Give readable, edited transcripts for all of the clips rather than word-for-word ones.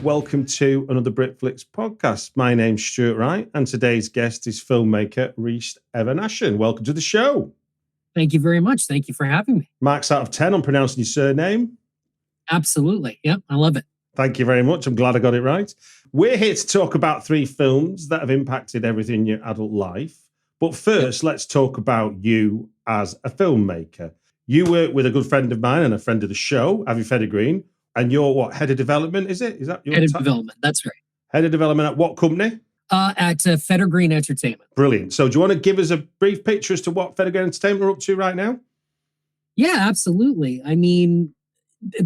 welcome to another Britflix podcast. My name's Stuart Wright, and today's guest is filmmaker Reese Eveneshen. Welcome to the show. Thank you very much. Thank you for having me. Marks out of 10 on pronouncing your surname. Absolutely. Yep, I love it. Thank you very much. I'm glad I got it right. We're here to talk about 3 films that have impacted everything in your adult life. But first, let's talk about you as a filmmaker. You work with a good friend of mine and a friend of the show, Avi Federgreen, and you're what, head of development, is it? Is that your Head of development, that's right. Head of development at what company? At Federgreen Entertainment. Brilliant. So do you want to give us a brief picture as to what Federgreen Entertainment are up to right now? Yeah, absolutely. I mean,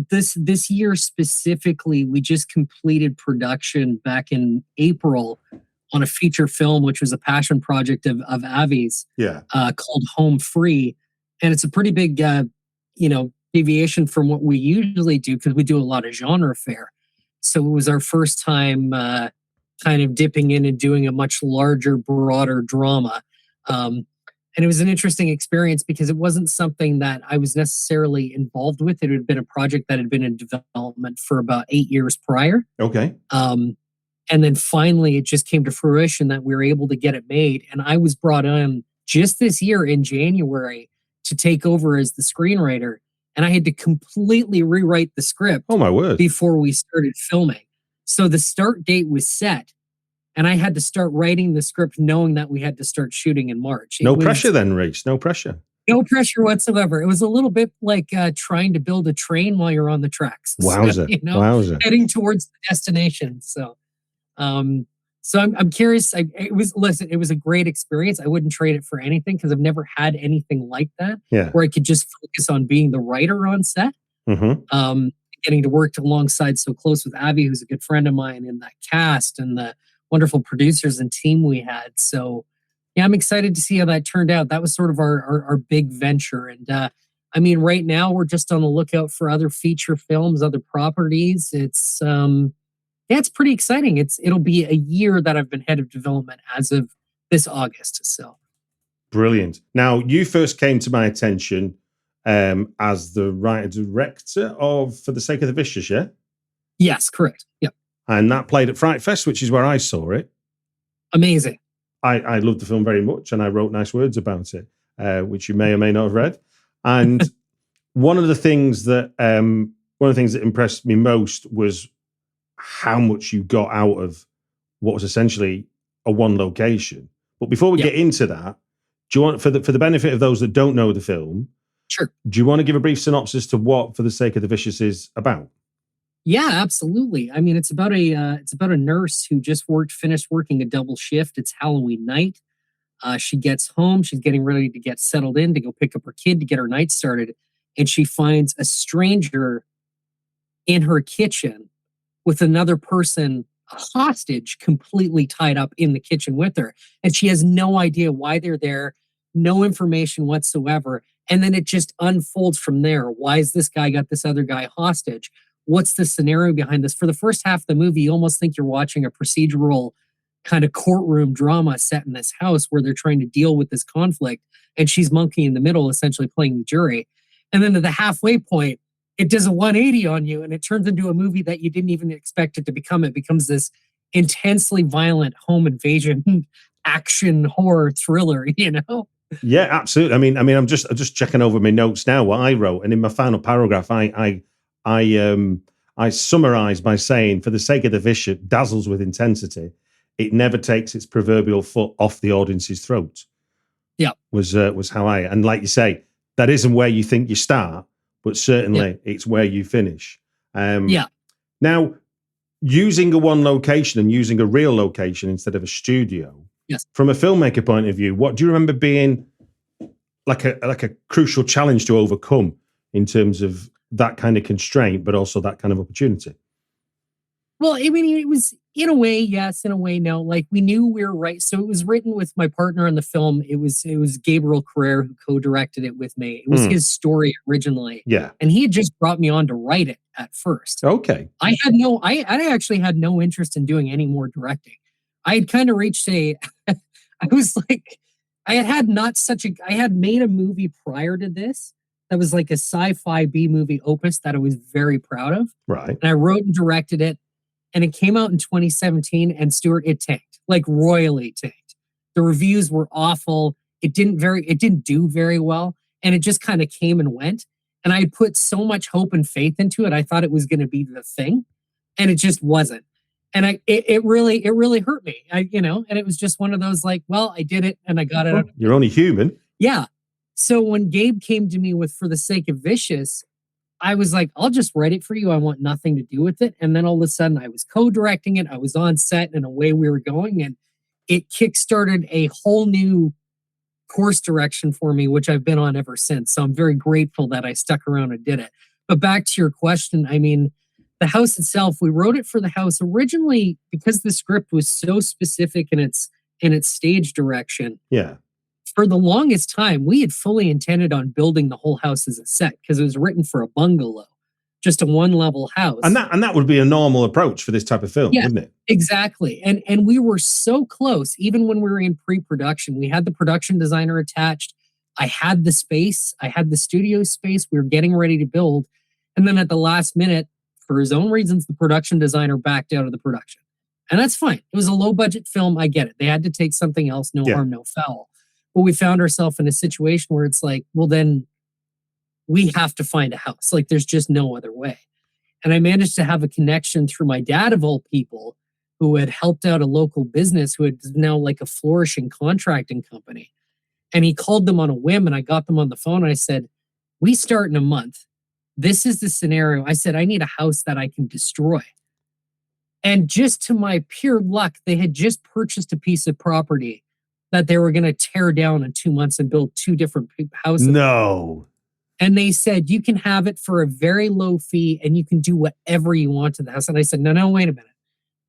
this year specifically, we just completed production back in April on a feature film, which was a passion project of Avi's, called Home Free. And it's a pretty big, deviation from what we usually do because we do a lot of genre fare. So it was our first time kind of dipping in and doing a much larger, broader drama. And it was an interesting experience because it wasn't something that I was necessarily involved with. It had been a project that had been in development for about 8 years prior. Okay. And then finally, it just came to fruition that we were able to get it made. And I was brought on just this year in January to take over as the screenwriter. And I had to completely rewrite the script. Oh, my word. Before we started filming. So the start date was set. And I had to start writing the script knowing that we had to start shooting in March. No pressure then, Reese. No pressure. No pressure whatsoever. It was a little bit like trying to build a train while you're on the tracks. Wowza. Wowza. Heading towards the destination. So I'm curious. It was a great experience. I wouldn't trade it for anything because I've never had anything like that. Yeah. Where I could just focus on being the writer on set. Mm-hmm. Getting to work alongside so close with Avi, who's a good friend of mine, and that cast and the wonderful producers and team we had. So yeah, I'm excited to see how that turned out. That was sort of our big venture. And I mean, right now we're just on the lookout for other feature films, other properties. It's pretty exciting. It'll be a year that I've been head of development as of this August. So brilliant. Now, you first came to my attention as the writer-director of For the Sake of the Vicious, yeah? Yes, correct. Yep. And that played at Fright Fest, which is where I saw it. Amazing. I loved the film very much, and I wrote nice words about it, which you may or may not have read. And one of the things that impressed me most was how much you got out of what was essentially a one location. But before we get into that, do you want, for the benefit of those that don't know the film, sure, do you want to give a brief synopsis to what For the Sake of the Vicious is about? Yeah, absolutely. I mean, it's about a nurse who just finished working a double shift. It's Halloween night. She gets home. She's getting ready to get settled in to go pick up her kid to get her night started. And she finds a stranger in her kitchen with another person, a hostage, completely tied up in the kitchen with her. And she has no idea why they're there, no information whatsoever. And then it just unfolds from there. Why has this guy got this other guy hostage? What's the scenario behind this? For the first half of the movie, you almost think you're watching a procedural kind of courtroom drama set in this house where they're trying to deal with this conflict. And she's monkey in the middle, essentially playing the jury. And then at the halfway point, it does a 180 on you and it turns into a movie that you didn't even expect it to become. It becomes this intensely violent home invasion action horror thriller, you know? Yeah, absolutely. I mean, I'm just checking over my notes now, what I wrote. And in my final paragraph, I summarized by saying, For the Sake of the Vicious dazzles with intensity. It never takes its proverbial foot off the audience's throat. Yeah. Was how and like you say, that isn't where you think you start, but certainly it's where you finish. Now, using a one location and using a real location instead of a studio, from a filmmaker point of view, what do you remember being like a crucial challenge to overcome in terms of that kind of constraint, but also that kind of opportunity? Well, I mean, it was in a way, yes, in a way, no. Like we knew we were right. So it was written with my partner in the film. It was Gabriel Carrere who co-directed it with me. It was his story originally. Yeah. And he had just brought me on to write it at first. Okay. I actually had no interest in doing any more directing. I had kind of reached I was like, I had made a movie prior to this that was like a sci-fi B movie opus that I was very proud of. Right. And I wrote and directed it. and it came out in 2017, and Stuart, it tanked, like royally tanked. The reviews were awful. It didn't do very well, and it just kind of came and went. And I put so much hope and faith into it. I thought it was going to be the thing, and it just wasn't. And it really hurt me. And it was just one of those like, well, I did it and I got it. Well, you're only human. Yeah. So when Gabe came to me with For the Sake of Vicious, I was like, I'll just write it for you. I want nothing to do with it. And then all of a sudden I was co-directing it. I was on set and away we were going. And it kickstarted a whole new course direction for me, which I've been on ever since. So I'm very grateful that I stuck around and did it. But back to your question, I mean, the house itself, we wrote it for the house originally because the script was so specific in its stage direction. Yeah. For the longest time, we had fully intended on building the whole house as a set because it was written for a bungalow, just a one-level house. And that would be a normal approach for this type of film, wouldn't it? Exactly. And we were so close, even when we were in pre-production. We had the production designer attached. I had the space. I had the studio space. We were getting ready to build. And then at the last minute, for his own reasons, the production designer backed out of the production. And that's fine. It was a low-budget film. I get it. They had to take something else. No harm, no foul. But we found ourselves in a situation where it's like, well, then we have to find a house. Like, there's just no other way. And I managed to have a connection through my dad, of all people, who had helped out a local business who had now like a flourishing contracting company. And he called them on a whim, and I got them on the phone. And I said, we start in a month. This is the scenario. I said, I need a house that I can destroy. And just to my pure luck, they had just purchased a piece of property that they were going to tear down in 2 months and build 2 different houses. No. And they said, you can have it for a very low fee and you can do whatever you want to the house. And I said, no, wait a minute.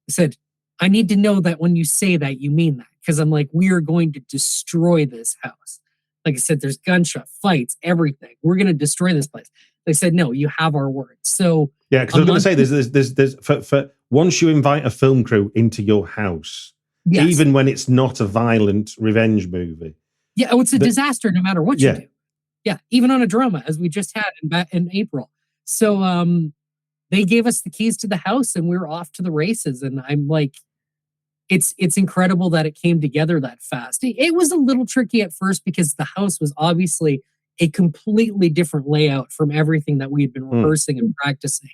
I said, I need to know that when you say that, you mean that. Because I'm like, we are going to destroy this house. Like I said, there's gunshot, fights, everything. We're going to destroy this place. They said, no, you have our word. So yeah, because I was going to say, there's for once you invite a film crew into your house, yes, even when it's not a violent revenge movie. Yeah, oh, it's a disaster no matter what you do. Yeah, even on a drama, as we just had in April. So they gave us the keys to the house and we were off to the races. And I'm like, it's incredible that it came together that fast. It was a little tricky at first because the house was obviously a completely different layout from everything that we had been rehearsing and practicing.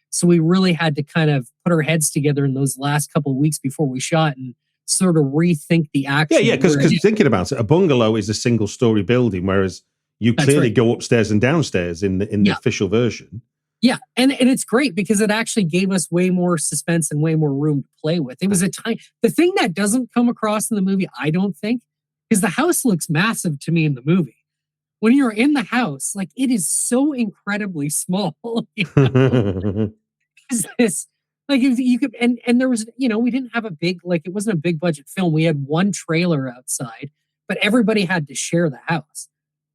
So we really had to kind of put our heads together in those last couple of weeks before we shot and sort of rethink the action. Yeah, because thinking about it, a bungalow is a single story building, whereas you clearly go upstairs and downstairs in the official version. Yeah, and it's great because it actually gave us way more suspense and way more room to play with. It was the thing that doesn't come across in the movie, I don't think, is the house looks massive to me in the movie. When you're in the house, like, it is so incredibly small. You know? Like, you could, and there was, we didn't have a big, like, it wasn't a big budget film. We had one trailer outside, but everybody had to share the house.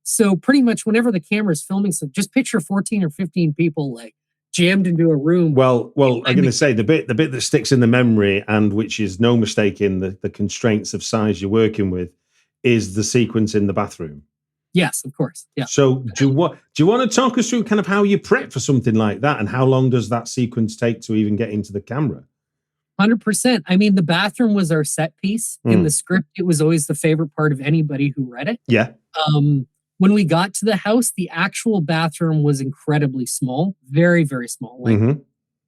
So pretty much whenever the camera's filming, so just picture 14 or 15 people like jammed into a room. Well, I'm going to say the bit that sticks in the memory, and which is no mistake in the constraints of size you're working with, is the sequence in the bathroom. Yes, of course. Yeah. So do you want to talk us through kind of how you prep for something like that, and how long does that sequence take to even get into the camera? 100%. I mean, the bathroom was our set piece in the script. It was always the favorite part of anybody who read it. Yeah. When we got to the house, the actual bathroom was incredibly small, very, very small, like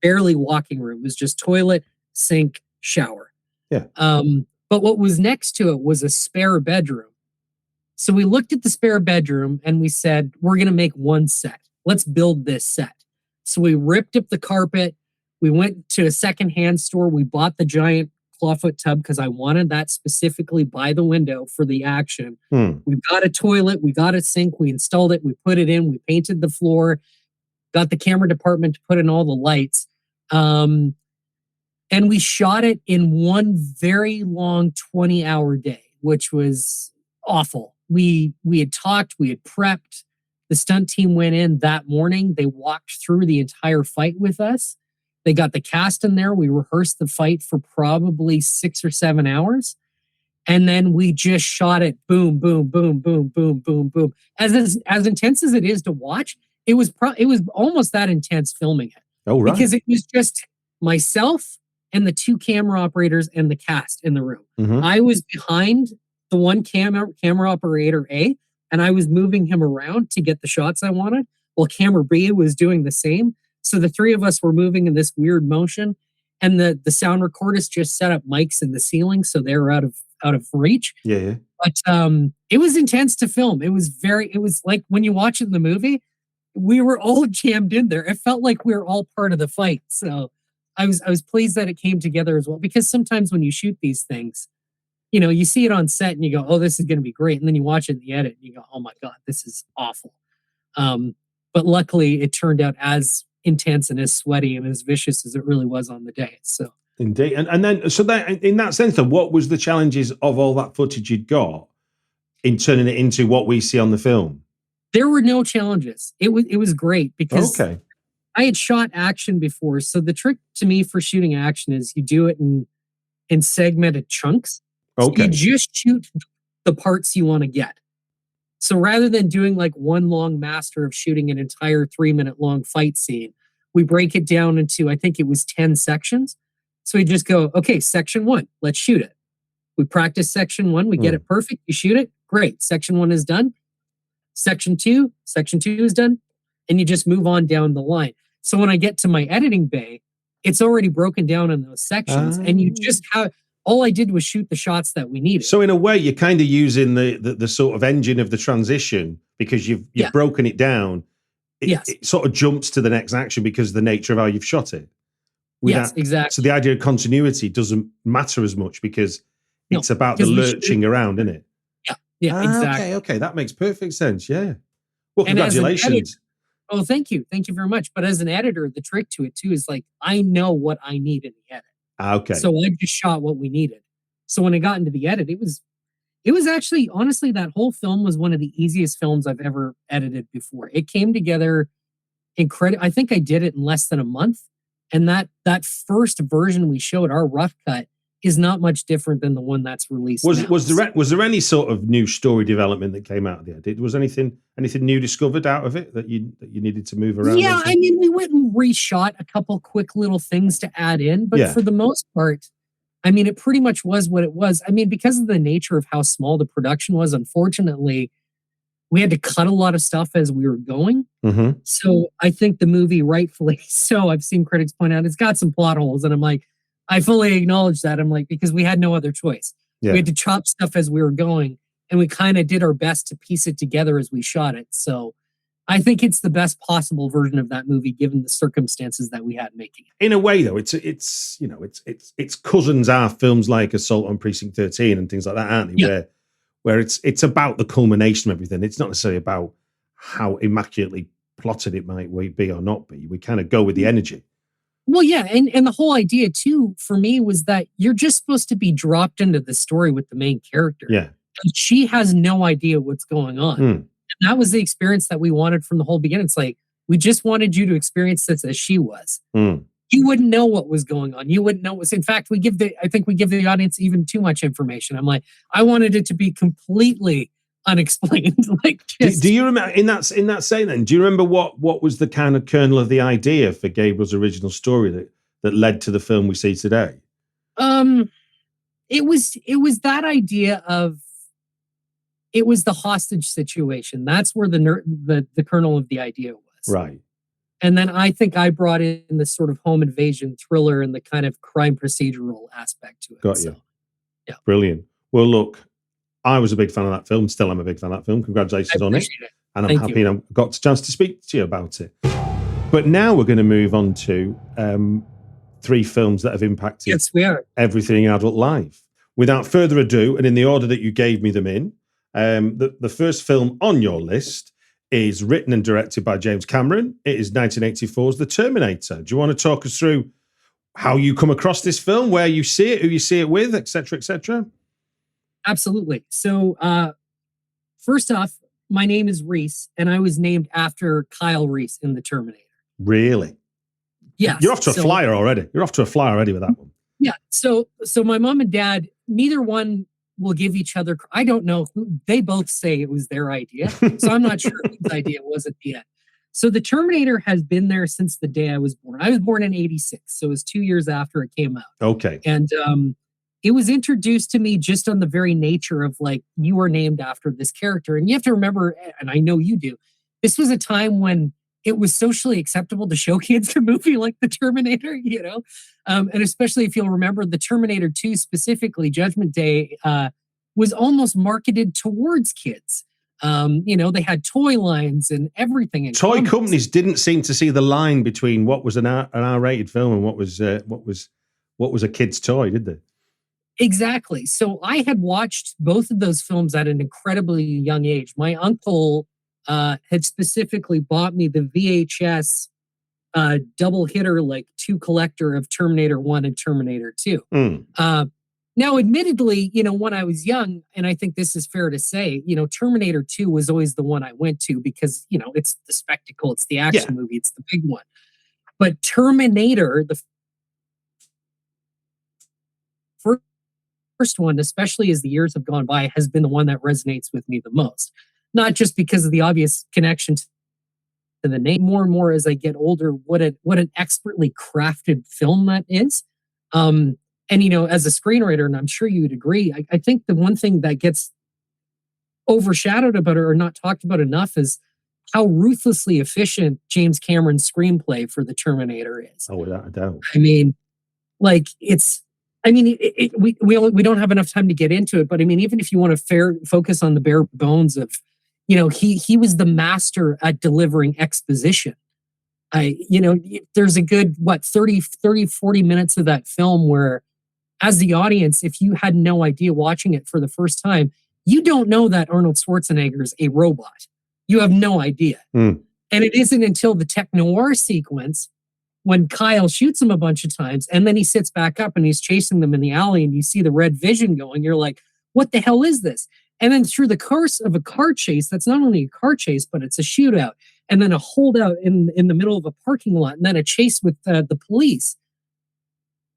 barely walking room. It was just toilet, sink, shower. Yeah. But what was next to it was a spare bedroom. So we looked at the spare bedroom and we said, we're going to make one set. Let's build this set. So we ripped up the carpet. We went to a secondhand store. We bought the giant clawfoot tub because I wanted that specifically by the window for the action. We got a toilet. We got a sink. We installed it. We put it in. We painted the floor. Got the camera department to put in all the lights. And we shot it in one very long 20-hour day, which was awful. We had talked, we had prepped. The stunt team went in that morning. They walked through the entire fight with us. They got the cast in there. We rehearsed the fight for probably 6 or 7 hours. And then we just shot it. Boom, boom, boom, boom, boom, boom, boom. As intense as it is to watch, it was almost that intense filming it. Oh, right. Because it was just myself, and the 2 camera operators and the cast in the room. Mm-hmm. I was behind the one camera operator A, and I was moving him around to get the shots I wanted, while camera B was doing the same. So the 3 of us were moving in this weird motion, and the sound recordist just set up mics in the ceiling so they were out of reach. Yeah. But it was intense to film. It was like when you watch it in the movie, we were all jammed in there. It felt like we were all part of the fight. So I was pleased that it came together as well, because sometimes when you shoot these things, you see it on set and you go, oh, this is going to be great. And then you watch it in the edit and you go, oh my God, this is awful. But luckily it turned out as intense and as sweaty and as vicious as it really was on the day. So indeed. And then, so that in that sense, then, what was the challenges of all that footage you'd got in turning it into what we see on the film? There were no challenges. It was great because I had shot action before. So the trick to me for shooting action is you do it in segmented chunks. Okay. So you just shoot the parts you want to get. So rather than doing like one long master of shooting an entire 3-minute long fight scene, we break it down into, I think it was 10 sections. So we just go, okay, section 1, let's shoot it. We practice section 1, we get it perfect, you shoot it, great. Section 1 is done. Section 2 is done. And you just move on down the line. So when I get to my editing bay, it's already broken down in those sections. And you just have, all I did was shoot the shots that we needed. So in a way, you're kind of using the sort of engine of the transition, because you've broken it down. It sort of jumps to the next action because of the nature of how you've shot it. Yes, exactly. So the idea of continuity doesn't matter as much because it's about the lurching around, isn't it? Yeah, exactly. Okay, that makes perfect sense. Yeah. Well, congratulations. Oh, thank you. Thank you very much. But as an editor, the trick to it too is like, I know what I need in the edit. Okay. So I just shot what we needed. So when I got into the edit, it was actually, honestly, that whole film was one of the easiest films I've ever edited before. It came together incredible. I think I did it in less than a month. And that first version we showed, our rough cut, is not much different than the one that's released. Was there any sort of new story development that came out of the edit? Was anything new discovered out of it that you needed to move around? Yeah, I mean, we went and reshot a couple quick little things to add in, but for the most part, I mean, it pretty much was what it was. I mean, because of the nature of how small the production was, unfortunately, we had to cut a lot of stuff as we were going. Mm-hmm. So I think the movie, rightfully so, I've seen critics point out, it's got some plot holes, and I'm like, I fully acknowledge that. I'm like, because we had no other choice. Yeah. We had to chop stuff as we were going, and we kind of did our best to piece it together as we shot it. So I think it's the best possible version of that movie, given the circumstances that we had making it. In a way, though, it's cousins are films like Assault on Precinct 13 and things like that, aren't they? Yeah. Where it's about the culmination of everything. It's not necessarily about how immaculately plotted it might be or not be. We kind of go with the energy. Well, yeah, and the whole idea too for me was that you're just supposed to be dropped into the story with the main character. Yeah, and she has no idea what's going on. And that was the experience that we wanted from the whole beginning. It's like, we just wanted you to experience this as she was. You wouldn't know what was going on. You wouldn't know in fact, I think we give the audience even too much information. I'm like, I wanted it to be completely unexplained. Do you remember in that saying then, do you remember what was the kind of kernel of the idea for Gabriel's original story that led to the film we see today? It was that idea of, it was the hostage situation. That's where the kernel of the idea was. Right. And then I think I brought in the sort of home invasion thriller and the kind of crime procedural aspect to it. Got you. Yeah. Brilliant. Well, look, I was a big fan of that film. Still am a big fan of that film. Congratulations on it. And I'm happy I got a chance to speak to you about it. But now we're going to move on to 3 films that have impacted everything in adult life. Without further ado, and in the order that you gave me them in, the first film on your list is written and directed by James Cameron. It is 1984's The Terminator. Do you want to talk us through how you come across this film, where you see it, who you see it with, etc., etc.? Absolutely. So, first off, my name is Reese, and I was named after Kyle Reese in The Terminator. Really? Yes. You're off to a flyer already. You're off to a flyer already with that one. Yeah. So my mom and dad, neither one will give each other. I don't know who. They both say it was their idea, so I'm not sure whose idea it was at the end. So the Terminator has been there since the day I was born. I was born in 86, so it was 2 years after it came out. Okay. And it was introduced to me just on the very nature of like, you are named after this character. And you have to remember, and I know you do, this was a time when it was socially acceptable to show kids a movie like The Terminator, you know? And especially if you'll remember the Terminator 2 specifically, Judgment Day, was almost marketed towards kids. You know, they had toy lines and everything. Toy companies didn't seem to see the line between what was an R-rated film and what was a kid's toy, did they? Exactly. So I had watched both of those films at an incredibly young age. My uncle had specifically bought me the VHS double hitter, like 2 collector of Terminator 1 and Terminator 2. Now, admittedly, you know, when I was young, and I think this is fair to say, you know, Terminator 2 was always the one I went to because, you know, it's the spectacle, it's the action movie, it's the big one. But Terminator, the first one, especially as the years have gone by, has been the one that resonates with me the most. Not just because of the obvious connection to the name, more and more as I get older, what an expertly crafted film that is. And, you know, as a screenwriter, and I'm sure you would agree, I think the one thing that gets overshadowed about it or not talked about enough is how ruthlessly efficient James Cameron's screenplay for The Terminator is. Oh, without a doubt. I mean, like, we don't have enough time to get into it, but I mean, even if you want to focus on the bare bones of, you know, he was the master at delivering exposition. You know, there's a good, 30, 40 minutes of that film where, as the audience, if you had no idea watching it for the first time, you don't know that Arnold Schwarzenegger is a robot. You have no idea. And it isn't until the tech noir sequence when Kyle shoots him a bunch of times and then he sits back up and he's chasing them in the alley and you see the red vision going, you're like, what the hell is this? And then through the course of a car chase, that's not only a car chase, but it's a shootout and then a holdout in the middle of a parking lot and then a chase with the police.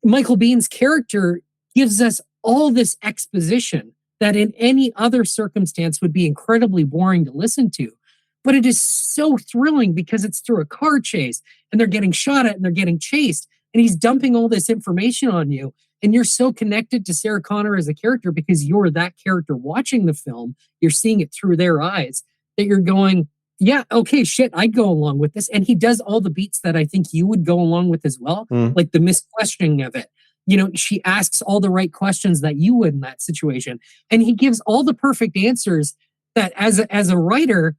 Michael Biehn's character gives us all this exposition that in any other circumstance would be incredibly boring to listen to. But it is so thrilling because it's through a car chase and they're getting shot at and they're getting chased and he's dumping all this information on you. And you're so connected to Sarah Connor as a character because you're that character watching the film. You're seeing it through their eyes that you're going, yeah, okay, shit, I'd go along with this. And he does all the beats that I think you would go along with as well, like the misquestioning of it. You know, she asks all the right questions that you would in that situation. And he gives all the perfect answers that as a writer,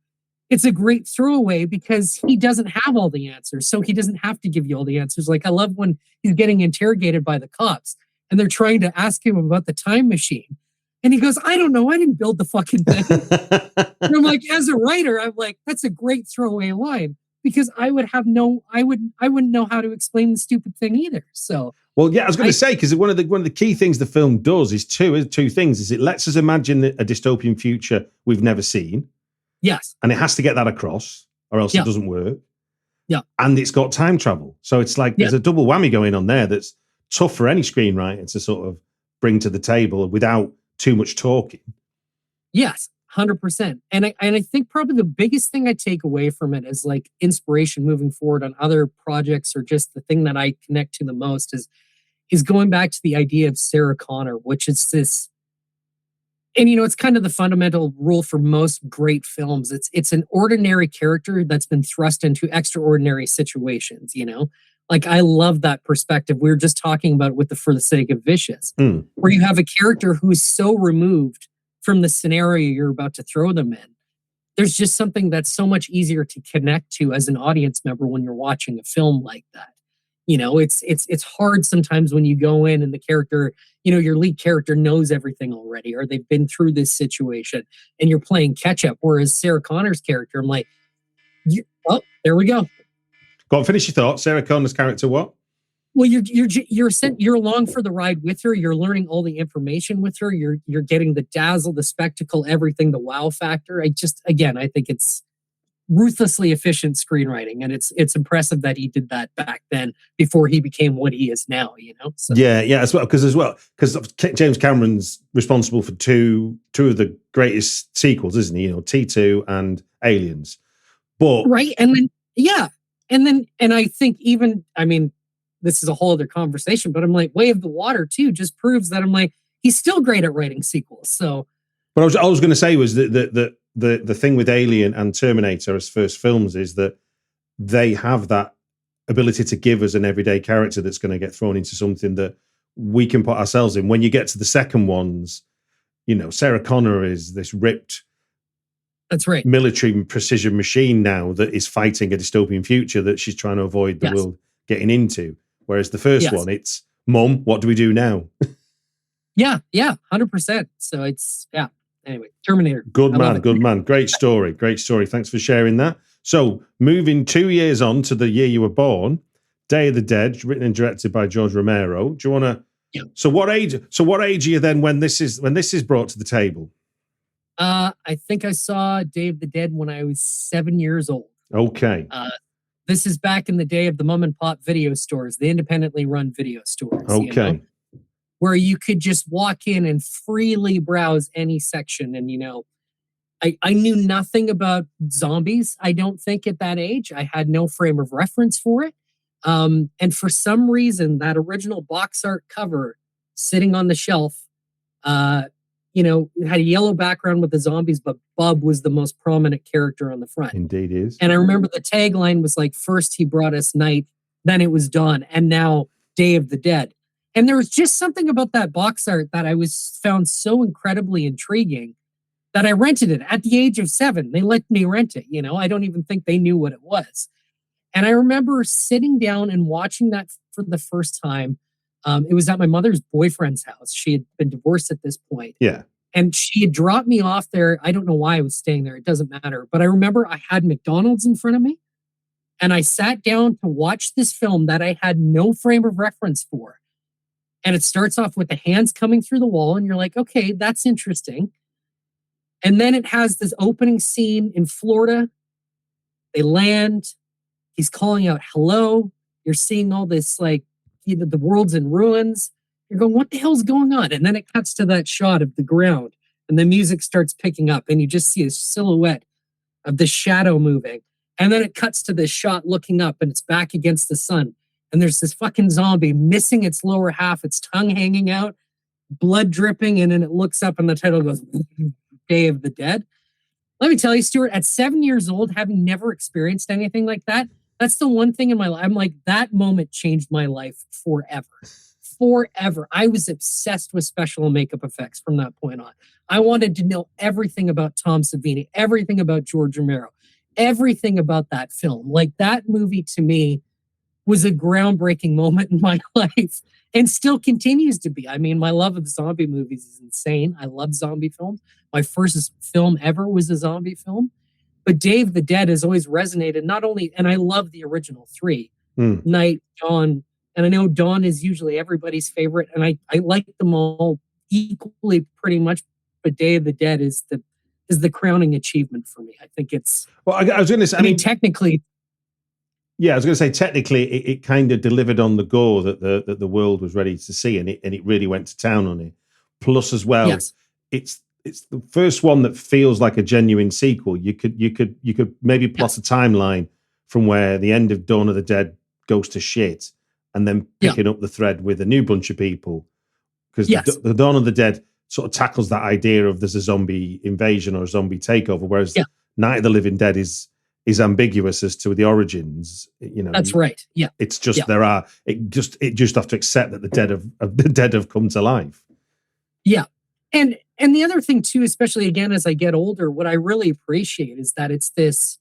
it's a great throwaway because he doesn't have all the answers. So he doesn't have to give you all the answers. Like I love when he's getting interrogated by the cops and they're trying to ask him about the time machine. And he goes, I don't know. I didn't build the fucking thing. And I'm like, as a writer, I'm like, that's a great throwaway line because I wouldn't know how to explain the stupid thing either. So, well, yeah, I was going to say, because one of the key things the film does is two things. Is it lets us imagine a dystopian future we've never seen. Yes. And it has to get that across or else it doesn't work. Yeah. And it's got time travel. So it's like there's a double whammy going on there that's tough for any screenwriter to sort of bring to the table without too much talking. Yes, 100%. And I think probably the biggest thing I take away from it is like inspiration moving forward on other projects or just the thing that I connect to the most is going back to the idea of Sarah Connor, which is this. And, you know, it's kind of the fundamental rule for most great films. It's an ordinary character that's been thrust into extraordinary situations, you know? Like, I love that perspective. We were just talking about it with For the Sake of Vicious, where you have a character who's so removed from the scenario you're about to throw them in. There's just something that's so much easier to connect to as an audience member when you're watching a film like that. You know, it's hard sometimes when you go in and the character, you know, your lead character knows everything already, or they've been through this situation and you're playing catch up. Whereas Sarah Connor's character, I'm like, there we go. Go on, finish your thought. Sarah Connor's character, what? Well, you're along for the ride with her. You're learning all the information with her. You're getting the dazzle, the spectacle, everything, the wow factor. I think it's ruthlessly efficient screenwriting, and it's impressive that he did that back then before he became what he is now, you know. So. Yeah, as well because James Cameron's responsible for two of the greatest sequels, isn't he? You know, T2 and Aliens. But right, and then Yeah. And I think even, I mean, this is a whole other conversation, but I'm like, Way of the Water too just proves that I'm like, he's still great at writing sequels. So, but I was going to say was that the thing with Alien and Terminator as first films is that they have that ability to give us an everyday character that's going to get thrown into something that we can put ourselves in. When you get to the second ones, you know, Sarah Connor is this ripped, that's right, military precision machine now that is fighting a dystopian future that she's trying to avoid the world getting into. Whereas the first one, it's Mum, what do we do now? Yeah, 100%. So it's Anyway, Terminator. Good man. Great story. Thanks for sharing that. So moving 2 years on to the year you were born, Day of the Dead, written and directed by George Romero. Do you want to? Yeah. So what age are you then when this is brought to the table? I think I saw Day of the Dead when I was 7 years old. Okay. This is back in the day of the mom and pop video stores, the independently run video stores. Okay. You know, where you could just walk in and freely browse any section. And, you know, I knew nothing about zombies, I don't think, at that age. I had no frame of reference for it. And for some reason, that original box art cover sitting on the shelf, you know, it had a yellow background with the zombies, but Bub was the most prominent character on the front. Indeed is. And I remember the tagline was like, first he brought us night, then it was dawn, and now Day of the Dead. And there was just something about that box art that I found so incredibly intriguing that I rented it at the age of 7. They let me rent it, you know. I don't even think they knew what it was. And I remember sitting down and watching that for the first time. It was at my mother's boyfriend's house. She had been divorced at this point. Yeah. And she had dropped me off there. I don't know why I was staying there. It doesn't matter. But I remember I had McDonald's in front of me. And I sat down to watch this film that I had no frame of reference for. And it starts off with the hands coming through the wall. And you're like, okay, that's interesting. And then it has this opening scene in Florida. They land. He's calling out, hello. You're seeing all this, like, you know, the world's in ruins. You're going, what the hell's going on? And then it cuts to that shot of the ground. And the music starts picking up. And you just see a silhouette of the shadow moving. And then it cuts to this shot looking up. And it's back against the sun. And there's this fucking zombie missing its lower half, its tongue hanging out, blood dripping. And then it looks up and the title goes, Day of the Dead. Let me tell you, Stuart, at 7 years old, having never experienced anything like that, that's the one thing in my life. I'm like, that moment changed my life forever. Forever. I was obsessed with special makeup effects from that point on. I wanted to know everything about Tom Savini, everything about George Romero, everything about that film. Like, that movie to me was a groundbreaking moment in my life and still continues to be. I mean, my love of zombie movies is insane. I love zombie films. My first film ever was a zombie film. But Day of the Dead has always resonated, not only, and I love the original 3, Night, Dawn, and I know Dawn is usually everybody's favorite, and I like them all equally pretty much, but Day of the Dead is the crowning achievement for me. I think it's... Well, I was going to say... I mean, technically... Yeah, I was going to say, technically, it kind of delivered on the gore that the world was ready to see, and it really went to town on it. Plus, as well, it's the first one that feels like a genuine sequel. You could maybe plot a timeline from where the end of Dawn of the Dead goes to shit, and then picking up the thread with a new bunch of people, because the Dawn of the Dead sort of tackles that idea of there's a zombie invasion or a zombie takeover, whereas Night of the Living Dead is ambiguous as to the origins. You know, that's right. Yeah, it's just it just have to accept that the dead have come to life. Yeah, and the other thing too, especially again as I get older, what I really appreciate is that it's this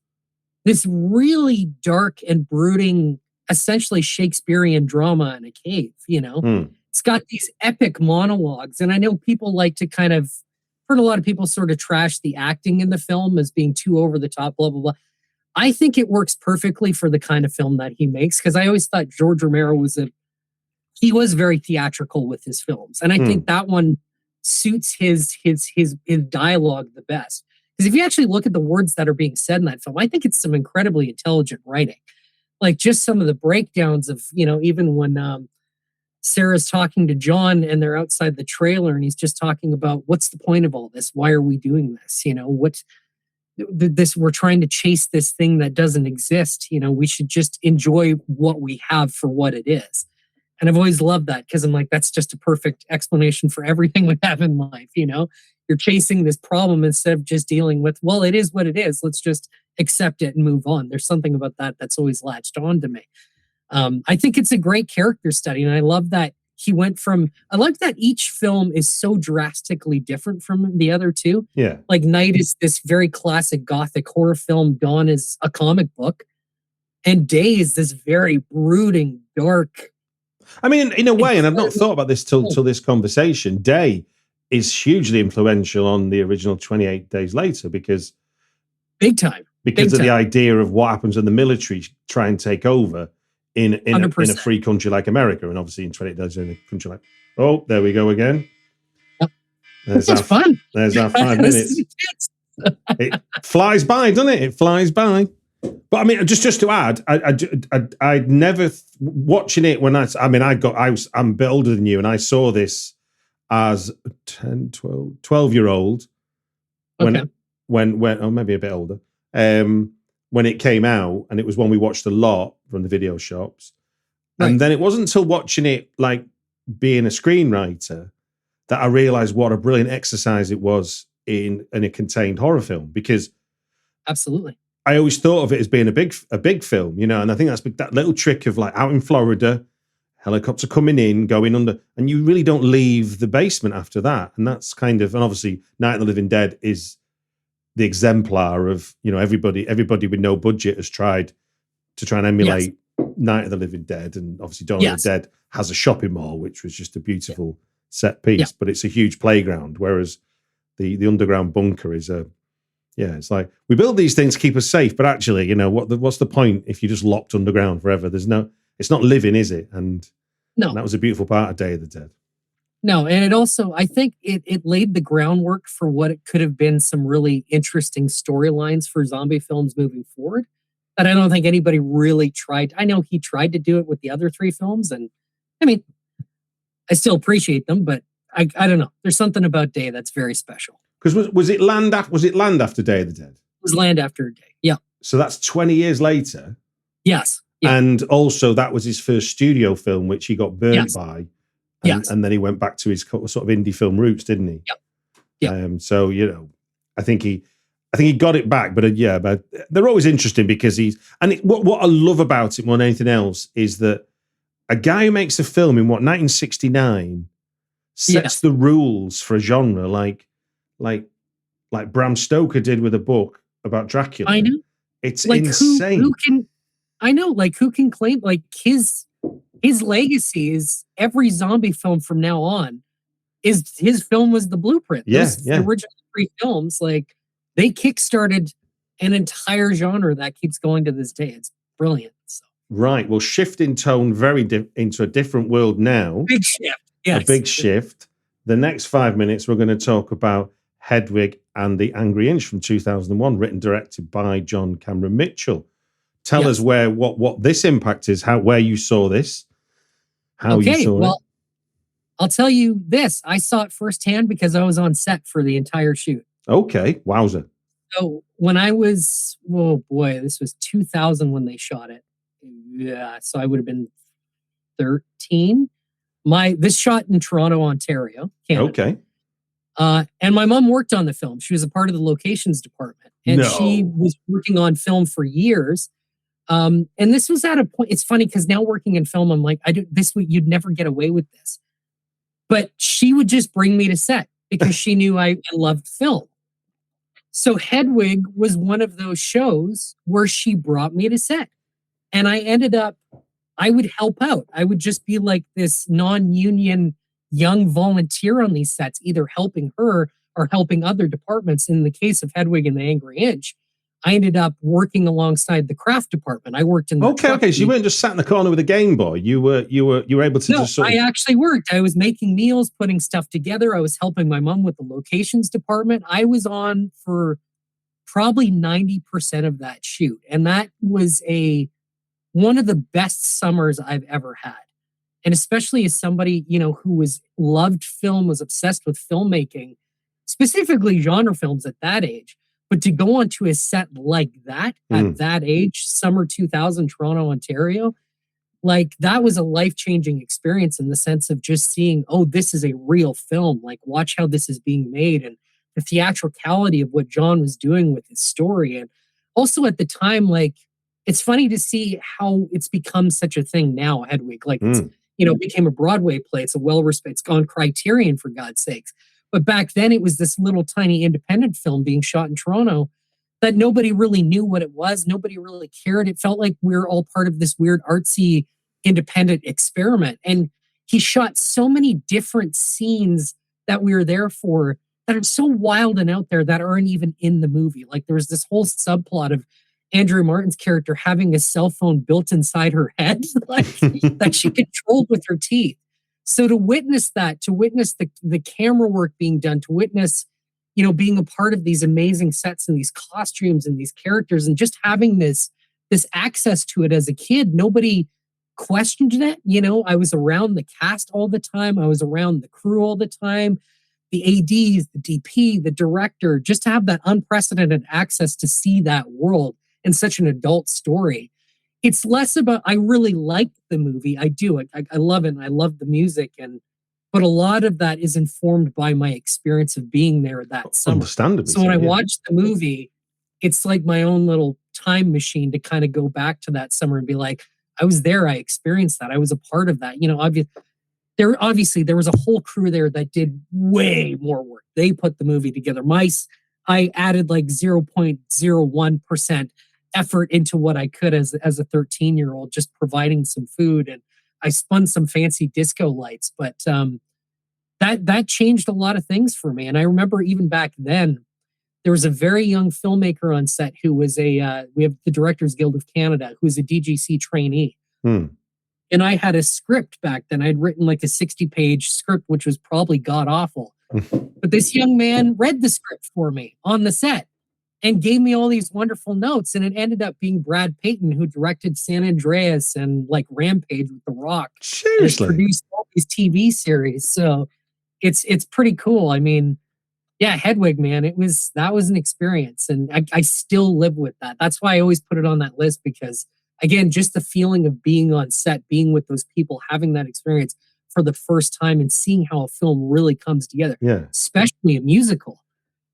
really dark and brooding, essentially Shakespearean drama in a cave. You know, it's got these epic monologues, and I know people like to kind of heard a lot of people sort of trash the acting in the film as being too over the top. Blah blah blah. I think it works perfectly for the kind of film that he makes, because I always thought George Romero was very theatrical with his films, and I think that one suits his dialogue the best. Because if you actually look at the words that are being said in that film, I think it's some incredibly intelligent writing. Like just some of the breakdowns of, you know, even when Sarah's talking to John and they're outside the trailer and he's just talking about what's the point of all this? Why are we doing this? You know, we're trying to chase this thing that doesn't exist. We should just enjoy what we have for what it is. And I've always loved that, because I'm like, that's just a perfect explanation for everything we have in life. You're chasing this problem instead of just dealing with, well, it is what it is. Let's just accept it and move on. There's something about that that's always latched on to me. I think it's a great character study. And I love that I like that each film is so drastically different from the other two. Yeah. Like Night is this very classic gothic horror film. Dawn is a comic book. And Day is this very brooding, dark. I mean, in a way, and I've not thought about this till this conversation, Day is hugely influential on the original 28 Days Later, because big time. Because of the idea of what happens when the military try and take over in a free country like America, and obviously in 28 Days in a country like, oh, there we go again. Yep. That's fun. There's our 5 minutes. It flies by, doesn't it? It flies by. But I mean, just to add, I'd never watching it when I'm a bit older than you, and I saw this as 10, 12-year-old when oh, maybe a bit older, when it came out, and it was one we watched a lot from the video shops. Right. And then it wasn't until watching it, like being a screenwriter, that I realized what a brilliant exercise it was in a contained horror film, because absolutely. I always thought of it as being a big film, and I think that's that little trick of like out in Florida, helicopter coming in, going under, and you really don't leave the basement after that. And that's and obviously Night of the Living Dead is the exemplar of, everybody with no budget has tried to try and emulate Night of the Living Dead. And obviously Dawn of the Dead has a shopping mall, which was just a beautiful set piece, but it's a huge playground. Whereas the underground bunker is it's like, we build these things to keep us safe, but actually, what's the point if you're just locked underground forever? It's not living, is it? And that was a beautiful part of Day of the Dead. No, and it also, I think it laid the groundwork for what it could have been some really interesting storylines for zombie films moving forward that I don't think anybody really tried. I know he tried to do it with the other three films, and I mean, I still appreciate them, but I don't know. There's something about Day that's very special. Because was it Land after Day of the Dead? It was Land After Day, yeah. So that's 20 years later. Yes. Yeah. And also that was his first studio film, which he got burnt by. And then he went back to his sort of indie film roots, didn't he? Yep. Yeah. So, I think he got it back, but but they're always interesting because what I love about it more than anything else is that a guy who makes a film in 1969 sets the rules for a genre like Bram Stoker did with a book about Dracula. I know. It's like insane. Who can claim like his legacy is every zombie film from now on is his film was the blueprint. The original three films, like they kickstarted an entire genre that keeps going to this day. It's brilliant. So. Right. Well, shifting tone into a different world now. Big shift. Yes. A big shift. The next 5 minutes, we're going to talk about Hedwig and the Angry Inch from 2001, written directed by John Cameron Mitchell. Tell us what this impact is, where you saw this, how you saw it. I'll tell you this. I saw it firsthand because I was on set for the entire shoot. Okay. Wowza. So when I was, this was 2000 when they shot it. Yeah. So I would have been 13. This shot in Toronto, Ontario, Canada. Okay. And my mom worked on the film. She was a part of the locations department, and she was working on film for years. And this was at a point. It's funny because now working in film, I'm like, you'd never get away with this. But she would just bring me to set because she knew I loved film. So Hedwig was one of those shows where she brought me to set, and I would help out. I would just be like this non-union young volunteer on these sets, either helping her or helping other departments. In the case of Hedwig and the Angry Inch, I ended up working alongside the craft department. I worked in the Okay. So you weren't just sat in the corner with a Game Boy. You were able to just sort of... I actually worked. I was making meals, putting stuff together. I was helping my mom with the locations department. I was on for probably 90% of that shoot. And that was one of the best summers I've ever had. And especially as somebody, who loved film, was obsessed with filmmaking, specifically genre films at that age. But to go onto a set like that at that age, summer 2000, Toronto, Ontario, like that was a life-changing experience in the sense of just seeing, oh, this is a real film. Like, watch how this is being made, and the theatricality of what John was doing with his story. And also at the time, like, it's funny to see how it's become such a thing now, Hedwig. Like, it's, became a Broadway play. It's a well-respected, it's gone Criterion, for God's sakes. But back then it was this little tiny independent film being shot in Toronto that nobody really knew what it was. Nobody really cared. It felt like we were all part of this weird artsy independent experiment. And he shot so many different scenes that we were there for that are so wild and out there that aren't even in the movie. Like, there was this whole subplot of Andrew Martin's character having a cell phone built inside her head, like that she controlled with her teeth. So to witness that, to witness the camera work being done, to witness, being a part of these amazing sets and these costumes and these characters, and just having this access to it as a kid, nobody questioned it. I was around the cast all the time. I was around the crew all the time, the ADs, the DP, the director, just to have that unprecedented access to see that world in such an adult story. It's less about, I really like the movie. I do. I love it. And I love the music. But a lot of that is informed by my experience of being there that summer. Understandably. So when I watch the movie, it's like my own little time machine to kind of go back to that summer and be like, I was there. I experienced that. I was a part of that. Obviously there was a whole crew there that did way more work. They put the movie together. I added like 0.01% effort into what I could as a 13-year-old, just providing some food, and I spun some fancy disco lights. But that changed a lot of things for me. And I remember even back then, there was a very young filmmaker on set who was we have the Directors Guild of Canada, who's a DGC trainee. And I had a script back then. I'd written like a 60-page script, which was probably god awful. But this young man read the script for me on the set and gave me all these wonderful notes. And it ended up being Brad Payton, who directed San Andreas and like Rampage with The Rock. Seriously? Produced all these TV series. So it's pretty cool. I mean, yeah, Hedwig, man, that was an experience. And I still live with that. That's why I always put it on that list, because again, just the feeling of being on set, being with those people, having that experience for the first time and seeing how a film really comes together, especially a musical,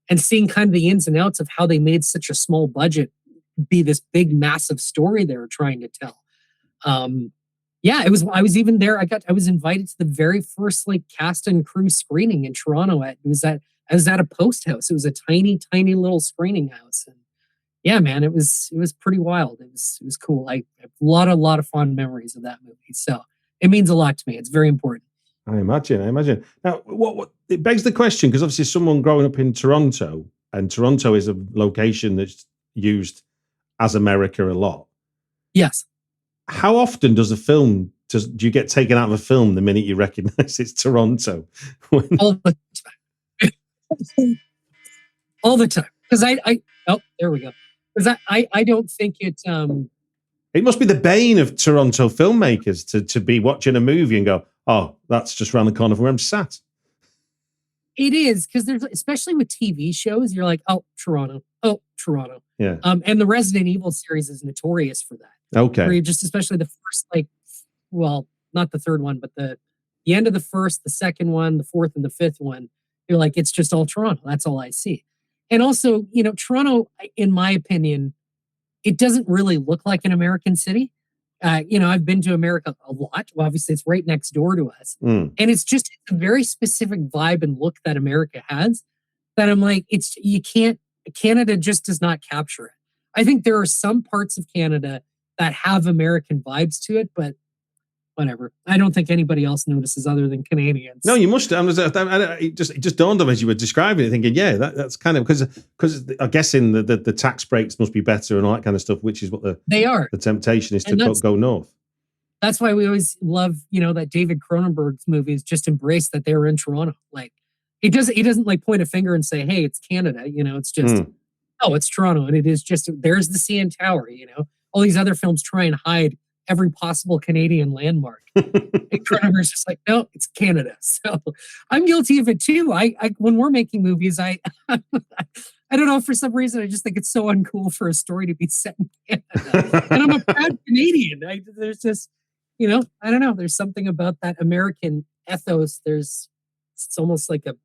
and seeing kind of the ins and outs of how they made such a small budget be this big, massive story they were trying to tell. I was even there. I was invited to the very first like cast and crew screening in Toronto. I was at a post house. It was a tiny, tiny little screening house. And yeah, man, it was pretty wild. It was cool. I have a lot of fond memories of that movie. So it means a lot to me. It's very important. I imagine. Now, what it begs the question, because obviously someone growing up in Toronto, and Toronto is a location that's used as America a lot. Yes. How often do you get taken out of a film the minute you recognize it's Toronto? All the time. All the time. Because there we go. Because I don't think it. It must be the bane of Toronto filmmakers to be watching a movie and go, oh, that's just around the corner from where I'm sat. It is, because there's, especially with TV shows, you're like, oh, Toronto. Yeah. And the Resident Evil series is notorious for that. Okay. Where you just, especially the first, not the third one, but the end of the first, the second one, the fourth, and the fifth one, you're like, it's just all Toronto. That's all I see. And also, Toronto, in my opinion, it doesn't really look like an American city. I've been to America a lot. Well, obviously, it's right next door to us. And it's just a very specific vibe and look that America has that I'm like, Canada just does not capture it. I think there are some parts of Canada that have American vibes to it, but whatever. I don't think anybody else notices other than Canadians. No, you must. It just dawned on me as you were describing it, thinking, yeah, that's kind of because I'm guessing the tax breaks must be better and all that kind of stuff, which is what they are. The temptation is to go north. That's why we always love, that David Cronenberg's movies just embrace that they were in Toronto. Like, he doesn't like point a finger and say, hey, it's Canada. It's just, it's Toronto, and it is just, there's the CN Tower. All these other films try and hide every possible Canadian landmark. And Cronenberg's just like, no, it's Canada. So I'm guilty of it too. I when we're making movies, I I don't know, for some reason, I just think it's so uncool for a story to be set in Canada. And I'm a proud Canadian. There's just, I don't know. There's something about that American ethos. It's almost like a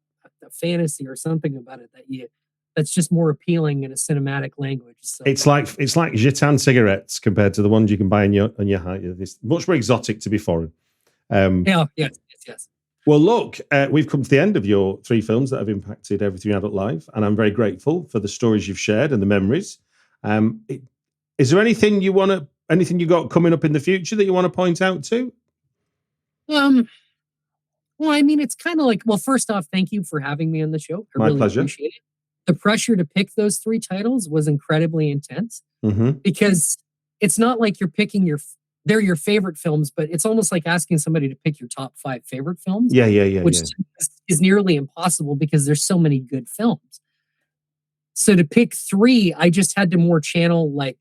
fantasy or something about it that's just more appealing in a cinematic language. So, it's like Gitan cigarettes compared to the ones you can buy on your It's much more exotic to be foreign. Yes. Well, look, we've come to the end of your 3 films that have impacted Everything Adult Life, and I'm very grateful for the stories you've shared and the memories. Is there anything you got coming up in the future that you want to point out to? Well, I mean, it's kind of like, first off, thank you for having me on the show. I really pleasure. Appreciate it. The pressure to pick those 3 titles was incredibly intense because it's not like you're picking they're your favorite films, but it's almost like asking somebody to pick your top 5 favorite films. Which is nearly impossible because there's so many good films. So to pick 3, I just had to more channel like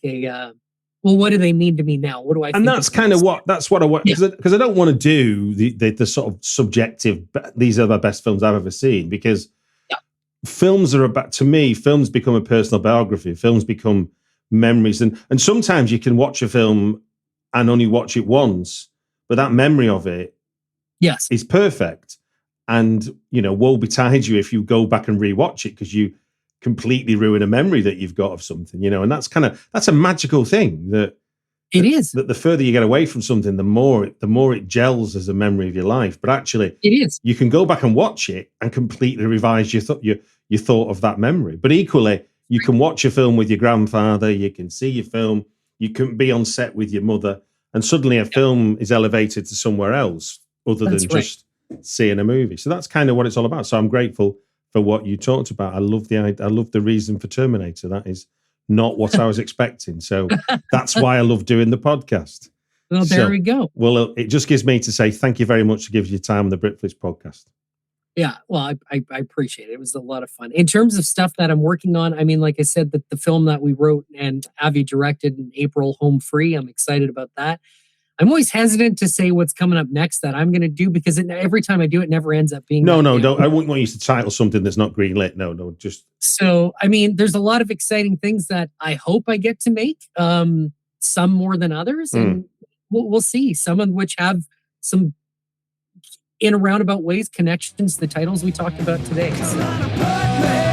what do they mean to me now? What do I think? And that's kind of that's what I want, because I don't want to do the sort of subjective, these are the best films I've ever seen, because films are about, to me, films become a personal biography. Films become memories. And sometimes you can watch a film and only watch it once, but that memory of it is perfect. And, woe betide you if you go back and rewatch it, because you completely ruin a memory that you've got of something, and that's a magical thing that it is. That the further you get away from something, the more it gels as a memory of your life. But actually, it is. You can go back and watch it and completely revise your thought of that memory. But equally, you can watch a film with your grandfather, you can see your film, you can be on set with your mother, and suddenly a film is elevated to somewhere else other than just seeing a movie. So that's kind of what it's all about. So I'm grateful for what you talked about. I love the reason for Terminator. That is not what I was expecting. So that's why I love doing the podcast. Well, there we go. Well, it just gives me to say thank you very much for giving your time on the Britflix podcast. Yeah, well, I appreciate it. It was a lot of fun. In terms of stuff that I'm working on, I mean, like I said, the film that we wrote and Avi directed in April, Home Free, I'm excited about that. I'm always hesitant to say what's coming up next that I'm going to do, because every time I do it, never ends up being. No, don't. I wouldn't want you to title something that's not greenlit. No, just. So, I mean, there's a lot of exciting things that I hope I get to make. Some more than others, and we'll see. Some of which have some, in a roundabout ways, connections to the titles we talked about today. So.